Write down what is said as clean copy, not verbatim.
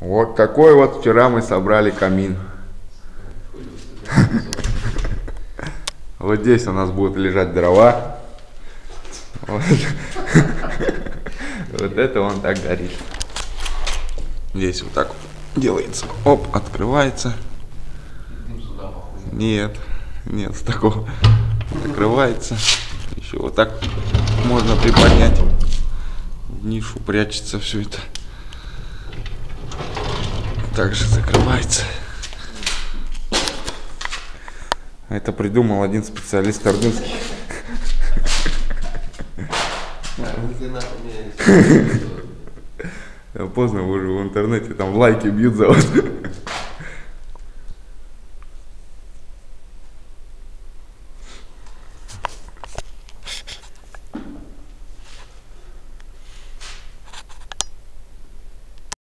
Вот такой вот вчера мы собрали камин. Вот здесь у нас будут лежать дрова. Вот, вот это он так горит. Здесь вот так вот делается. Оп, открывается. Нет, нет, с такого. Закрывается. Еще вот так можно приподнять. В нишу прячется все это. Также закрывается. Это придумал один специалист ордынский. Поздно уже в интернете там лайки бьют за вот.